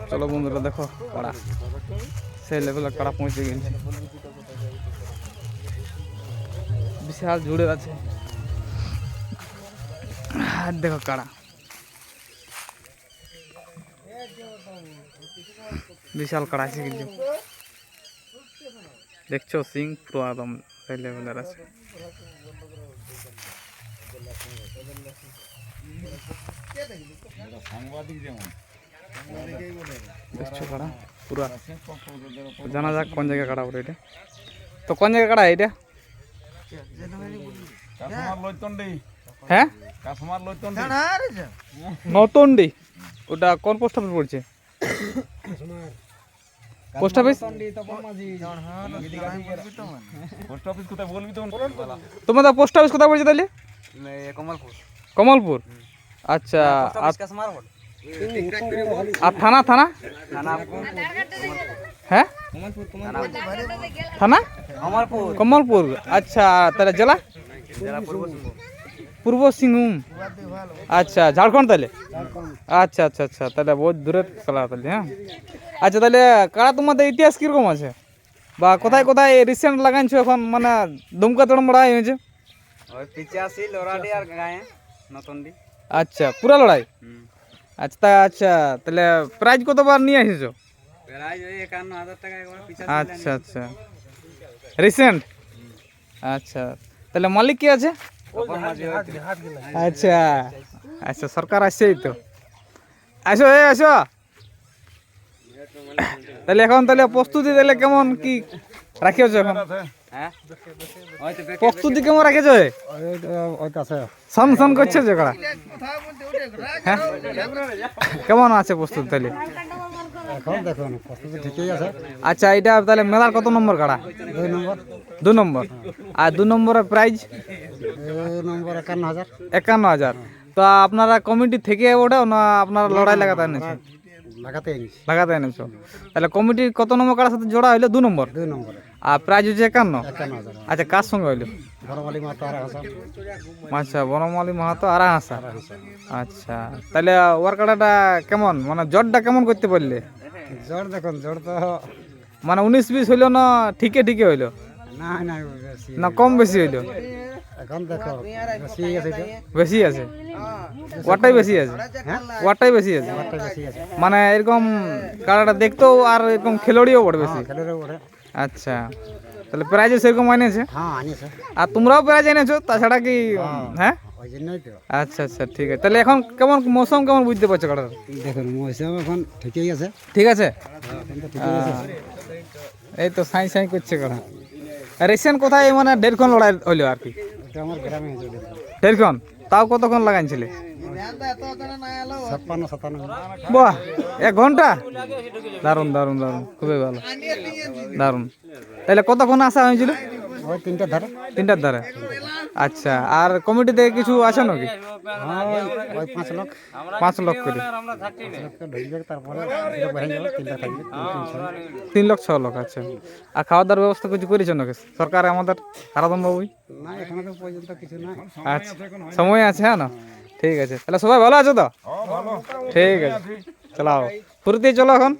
চলো বন্ধুরা দেখো কাড়া সেই লেভেলের কাড়া পৌঁছে গেছে, বিশাল জুড়ে আছে। আর দেখো কাড়া বিশাল কাড়া আছে কিন্তু দেখছো, সিং পুরো একদম সেই লেভেলের আছে। দেখছো কাড়া পুরা, জানা যাক কোন জায়গায় কাড়া পড়ে এটা। তো কোন জায়গায় কাড়া এটা? হ্যাঁ নতন্ডি, ওটা কোন পোস্ট অফিস পড়ছে? পোস্ট অফিস তোমাদের পোস্ট অফিস কোথায় পড়ছে তাহলে? কমলপুর। আচ্ছা আর থানা থানা হ্যাঁ থানা কমলপুর। আচ্ছা তাহলে জেলা পূর্ব সিংভূম। আচ্ছা ঝাড়খণ্ড তাহলে। আচ্ছা আচ্ছা আচ্ছা তাহলে বহুত দূরের খেলা তাহলে। হ্যাঁ আচ্ছা তাহলে কারা তোমাদের ইতিহাস কীরকম আছে, বা কোথায় কোথায় রিসেন্ট লাগাইছো এখন, মানে দুমকা তড়মড়া হয়েছে? আচ্ছা পুরা লড়াই। আচ্ছা আচ্ছা তাহলে প্রাইজ কতবার নিয়ে এসেছো? আচ্ছা আচ্ছা রিসেন্ট। আচ্ছা তাহলে মালিক কি আছে? আচ্ছা আচ্ছা সরকার আসছে তো, আসো আসো। তাহলে এখন তাহলে প্রস্তুতি দিলে কেমন কি রাখিয়েছো এখন? প্রস্তুতি কেমন রাখেছো? সন সন করছে যে কারা, হ্যাঁ কেমন আছে প্রস্তুতি তাহলে? আচ্ছা এটা তাহলে মেলার কত নম্বর কাড়া? 2 নম্বর। আর 2 নম্বরের প্রাইজ 51,000। তো আপনারা কমিটি থেকে ওঠেও না আপনারা লড়াই লাগাতে এনেছেন? লাগাতে এনেছো। তাহলে কমিটির কত নম্বর কাড়ার সাথে জোড়া হইলো? 2 নম্বর। আর প্রাইজ হচ্ছে 51,000। আচ্ছা কার সঙ্গে হইলো? আচ্ছা বনমালী মাহাতো আর হাসা। আচ্ছা তাহলে ওর কাড়াটা কেমন, মানে জোরটা কেমন করতে পারলে? জোর দেখুন, জোর তো মানে 19-20 হইলো না ঠিকই ঠিকই হইলো না কম বেশি হইলো? এখন দেখো বেশি আছে, ওয়াটাই বেশি আছে। ওয়াটাই বেশি আছে, মানে এরকম কাড়াটা দেখতেও আর এরকম খেলোড়িও বড় বেশি। আচ্ছা তাহলে প্রাইজও সেরকম এনেছে? আর তোমরাও প্রাইজ এনেছো তাছাড়া কি? হ্যাঁ আচ্ছা আচ্ছা ঠিক আছে। তাহলে এখন কেমন মৌসুম কেমন বুঝতে পারছো কাড়াটা? দেখুন মৌসুম এখন ঠিকই আছে। ঠিক আছে এই তো সাই সাই করছে কাড়া। রিসেন্ট কোথায় মানে 1.5 লড়াই হইলো আর কি? আমার গ্রামে 1.5, তাও কতক্ষণ লাগাইছিলে? 56-57। বাহ 1 ঘন্টা, দারুণ দারুণ দারুণ খুবই ভালো দারুণ। তাহলে কতক্ষণ আসা হয়েছিল? ওই 3টার ধারে। 3টার ধারে। আচ্ছা আর কমিটি থেকে কিছু আছে নাকি? ওই 5 লাখ 5 লাখ করে। তারপরে 3 লাখ 6 লাখ। আচ্ছা আর খাওয়া দাওয়ার ব্যবস্থা কিছু করেছো নাকি সরকার আমাদের হারাধন বাবুই? না এখনো তো পর্যন্ত কিছু নাই। আচ্ছা সময় আছে। হ্যাঁ না ঠিক আছে। তাহলে সবাই ভালো আছো তো? ঠিক আছে চলো ফুর্তি চলো এখন।